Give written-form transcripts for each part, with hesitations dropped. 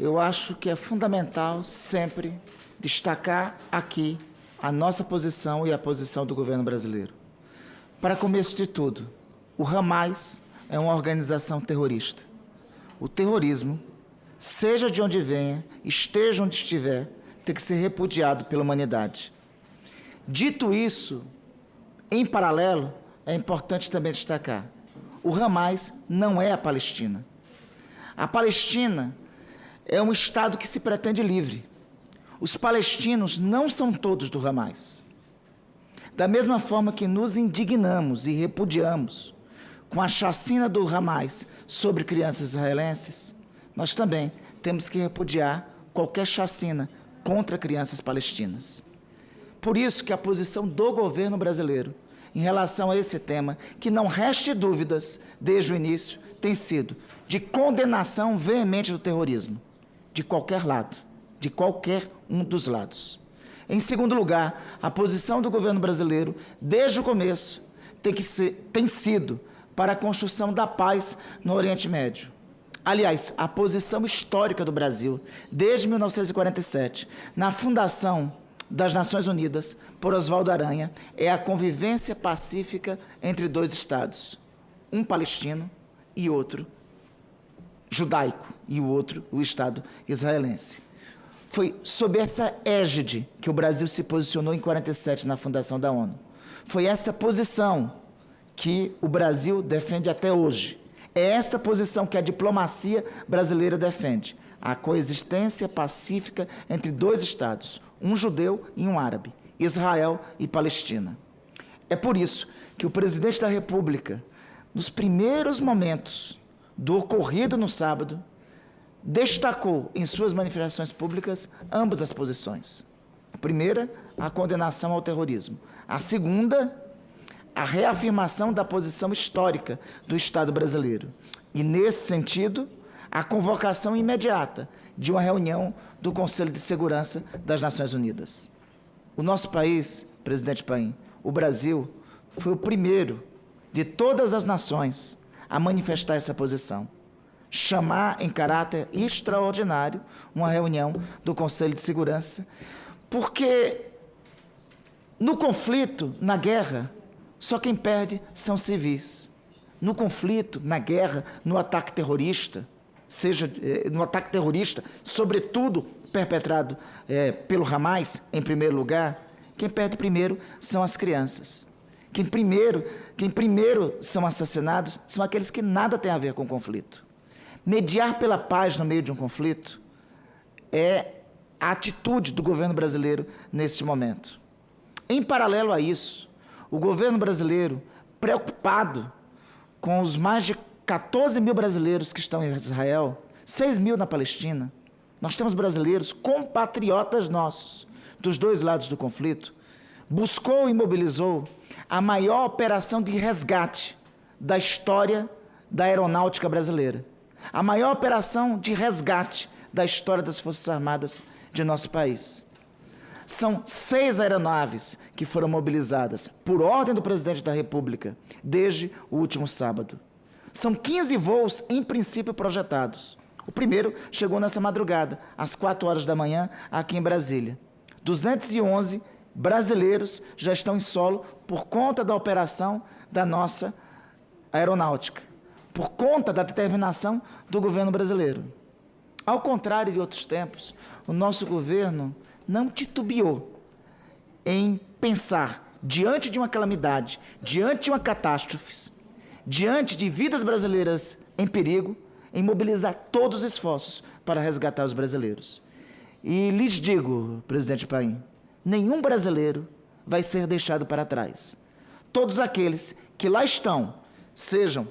eu acho que é fundamental sempre destacar aqui a nossa posição e a posição do governo brasileiro. Para começo de tudo, o Hamas é uma organização terrorista. O terrorismo, seja de onde venha, esteja onde estiver, tem que ser repudiado pela humanidade. Dito isso, em paralelo, é importante também destacar, o Hamas não é a Palestina. A Palestina é um Estado que se pretende livre. Os palestinos não são todos do Hamas. Da mesma forma que nos indignamos e repudiamos com a chacina do Hamas sobre crianças israelenses, nós também temos que repudiar qualquer chacina contra crianças palestinas. Por isso que a posição do governo brasileiro em relação a esse tema, que não reste dúvidas desde o início, tem sido de condenação veemente do terrorismo, de qualquer lado, de qualquer um dos lados. Em segundo lugar, a posição do governo brasileiro, desde o começo, tem sido para a construção da paz no Oriente Médio. Aliás, a posição histórica do Brasil, desde 1947, na fundação das Nações Unidas, por Oswaldo Aranha, é a convivência pacífica entre dois Estados, um palestino e outro judaico, e o outro o Estado israelense. Foi sob essa égide que o Brasil se posicionou em 47 na fundação da ONU. Foi essa posição que o Brasil defende até hoje. É esta posição que a diplomacia brasileira defende. A coexistência pacífica entre dois Estados, um judeu e um árabe, Israel e Palestina. É por isso que o presidente da República, nos primeiros momentos do ocorrido no sábado, destacou em suas manifestações públicas ambas as posições. A primeira, a condenação ao terrorismo. A segunda, a reafirmação da posição histórica do Estado brasileiro. E, nesse sentido, a convocação imediata de uma reunião do Conselho de Segurança das Nações Unidas. O nosso país, presidente Paim, o Brasil, foi o primeiro de todas as nações a manifestar essa posição. Chamar em caráter extraordinário uma reunião do Conselho de Segurança, porque no conflito, na guerra, só quem perde são civis. No conflito, na guerra, no ataque terrorista, seja no ataque terrorista, sobretudo perpetrado pelo Hamas, em primeiro lugar, quem perde primeiro são as crianças. Quem primeiro são assassinados são aqueles que nada têm a ver com o conflito. Mediar pela paz no meio de um conflito é a atitude do governo brasileiro neste momento. Em paralelo a isso, o governo brasileiro, preocupado com os mais de 14 mil brasileiros que estão em Israel, 6 mil na Palestina, nós temos brasileiros compatriotas nossos, dos dois lados do conflito, buscou e mobilizou a maior operação de resgate da história da aeronáutica brasileira. A maior operação de resgate da história das Forças Armadas de nosso país. São 6 aeronaves que foram mobilizadas por ordem do presidente da República desde o último sábado. São 15 voos, em princípio, projetados. O primeiro chegou nessa madrugada, às 4 horas da manhã, aqui em Brasília. 211 brasileiros já estão em solo por conta da operação da nossa aeronáutica, por conta da determinação do governo brasileiro. Ao contrário de outros tempos, o nosso governo não titubeou em pensar, diante de uma calamidade, diante de uma catástrofe, diante de vidas brasileiras em perigo, em mobilizar todos os esforços para resgatar os brasileiros. E lhes digo, presidente Paim, nenhum brasileiro vai ser deixado para trás. Todos aqueles que lá estão, sejam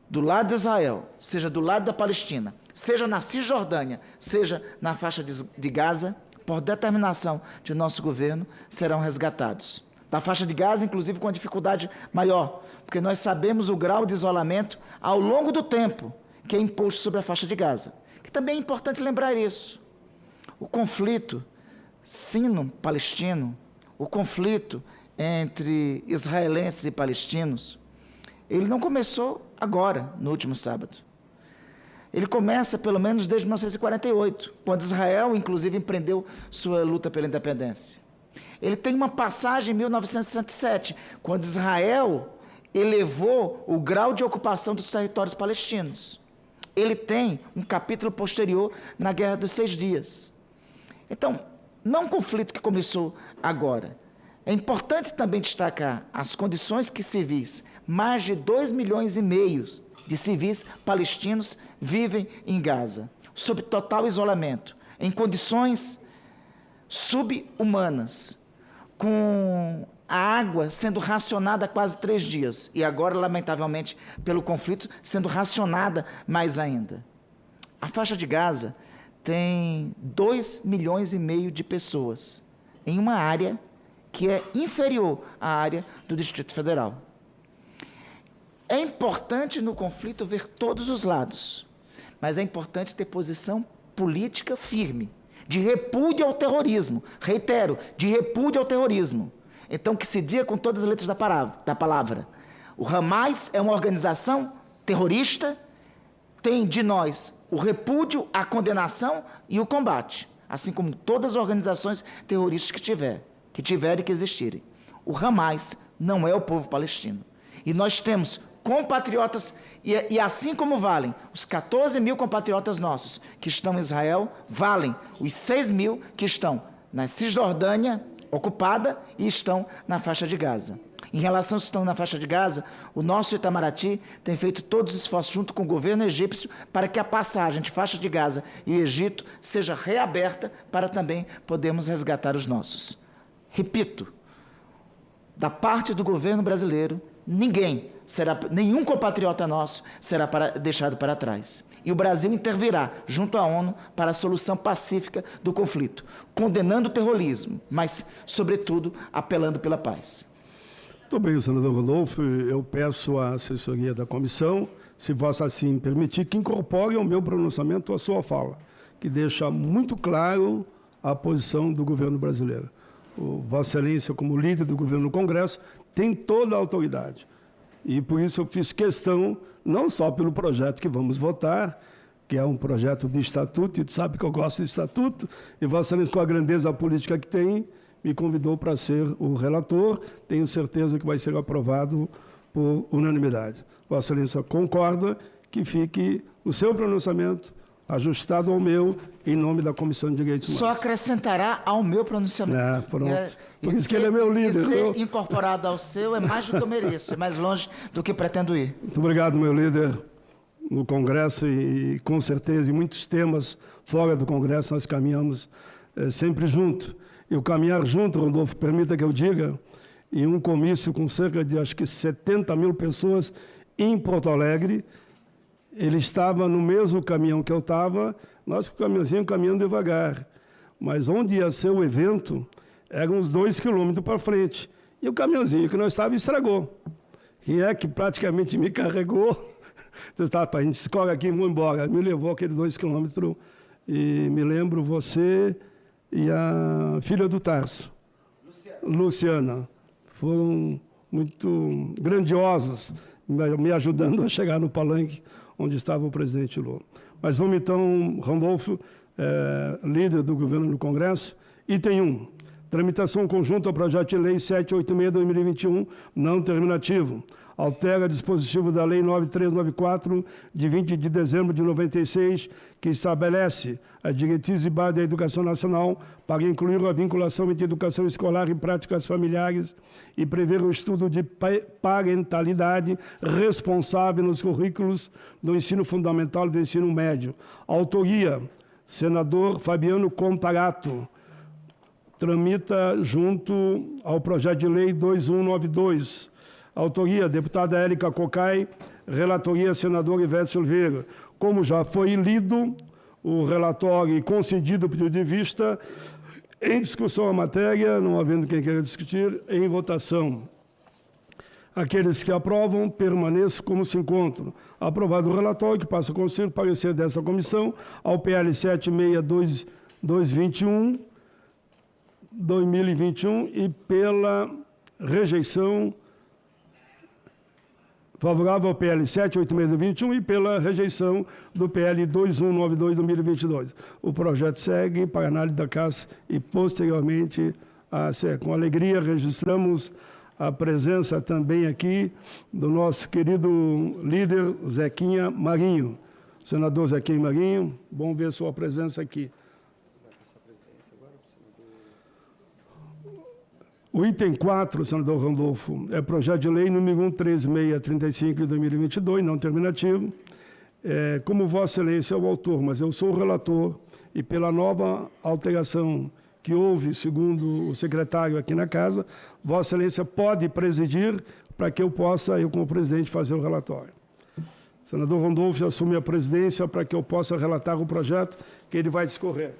do lado de Israel, seja do lado da Palestina, seja na Cisjordânia, seja na faixa de Gaza, por determinação de nosso governo, serão resgatados. Da faixa de Gaza, inclusive, com uma dificuldade maior, porque nós sabemos o grau de isolamento ao longo do tempo que é imposto sobre a faixa de Gaza. Que também é importante lembrar isso. O conflito sino-palestino, o conflito entre israelenses e palestinos, ele não começou agora, no último sábado. ele começa pelo menos desde 1948, quando Israel, inclusive, empreendeu sua luta pela independência. Ele tem uma passagem em 1967, quando Israel elevou o grau de ocupação dos territórios palestinos. Ele tem um capítulo posterior na Guerra dos 6 Dias. Então, não é um conflito que começou agora. É importante também destacar as condições que civis, mais de 2,5 milhões de civis palestinos vivem em Gaza, sob total isolamento, em condições subhumanas, com a água sendo racionada há quase 3 dias, e agora, lamentavelmente, pelo conflito, sendo racionada mais ainda. A faixa de Gaza tem 2,5 milhões de pessoas, em uma área que é inferior à área do Distrito Federal. É importante no conflito ver todos os lados, mas é importante ter posição política firme, de repúdio ao terrorismo. Reitero, de repúdio ao terrorismo. Então, que se diga com todas as letras da palavra. O Hamas é uma organização terrorista, tem de nós o repúdio, a condenação e o combate, assim como todas as organizações terroristas que tiverem e que existirem. O Hamas não é o povo palestino. E nós temos compatriotas, e assim como valem os 14 mil compatriotas nossos que estão em Israel, valem os 6 mil que estão na Cisjordânia ocupada e estão na faixa de Gaza. Em relação aos que estão na faixa de Gaza, o nosso Itamaraty tem feito todos os esforços junto com o governo egípcio para que a passagem de faixa de Gaza e Egito seja reaberta para também podermos resgatar os nossos. Repito, da parte do governo brasileiro, nenhum compatriota nosso será deixado para trás. E o Brasil intervirá junto à ONU para a solução pacífica do conflito, condenando o terrorismo, mas, sobretudo, apelando pela paz. Muito bem, senador Rodolfo. Eu peço à assessoria da comissão, se vossa assim permitir, que incorpore ao meu pronunciamento a sua fala, que deixa muito claro a posição do governo brasileiro. Vossa Excelência, como líder do governo no Congresso, tem toda a autoridade. E por isso eu fiz questão, não só pelo projeto que vamos votar, que é um projeto de estatuto, e tu sabe que eu gosto de estatuto, e Vossa Excelência, com a grandeza política que tem, me convidou para ser o relator. Tenho certeza que vai ser aprovado por unanimidade. Vossa Excelência concorda que fique o seu pronunciamento ajustado ao meu, em nome da Comissão de Direitos Humanos. Só acrescentará ao meu pronunciamento. Pronto. Por isso que ele é meu líder. Ser incorporado ao seu é mais do que eu mereço, é mais longe do que pretendo ir. Muito obrigado, meu líder. No Congresso e com certeza em muitos temas fora do Congresso nós caminhamos sempre junto. E o caminhar junto, Rodolfo, permita que eu diga, em um comício com cerca de, acho que 70 mil pessoas em Porto Alegre, ele estava no mesmo caminhão que eu estava, nós com o caminhãozinho caminhando devagar. Mas onde ia ser o evento, eram uns 2 quilômetros para frente. E o caminhãozinho que nós estávamos estragou. Quem é que praticamente me carregou? A gente escolhe aqui e vamos embora. Me levou aqueles 2 quilômetros. E me lembro você e a filha do Tarso, Luciana. Foram muito grandiosos, me ajudando a chegar no palanque onde estava o presidente Lula. Mas vamos então, Rodolfo, líder do governo no Congresso. Item 1, tramitação conjunta ao projeto de lei 786/2021, não terminativo. Altera dispositivo da Lei 9394, de 20 de dezembro de 96, que estabelece a diretriz e base da educação nacional para incluir a vinculação entre educação escolar e práticas familiares e prever o estudo de parentalidade responsável nos currículos do ensino fundamental e do ensino médio. Autoria, senador Fabiano Contarato. Tramita junto ao projeto de lei 2192. Autoria, deputada Érica Cocai. Relatoria, senador Ivete Silveira. Como já foi lido o relatório e concedido o pedido de vista, em discussão a matéria, não havendo quem queira discutir, em votação. Aqueles que aprovam, permaneçam como se encontram. Aprovado o relatório, que passa a considerar o parecer desta comissão ao PL 76221, e pela rejeição Favorável ao PL 786/21 e pela rejeição do PL 2192/2022. O projeto segue para análise da Casa e, posteriormente, com alegria, registramos a presença também aqui do nosso querido líder Zequinha Marinho. Senador Zequinha Marinho, bom ver sua presença aqui. O item 4, senador Randolfo, é projeto de lei número 13635 de 2022, não terminativo. Como Vossa Excelência é o autor, mas eu sou o relator, e pela nova alteração que houve, segundo o secretário aqui na Casa, Vossa Excelência pode presidir para que eu possa, como presidente, fazer o relatório. Senador Randolfo assume a presidência para que eu possa relatar o projeto que ele vai discorrer.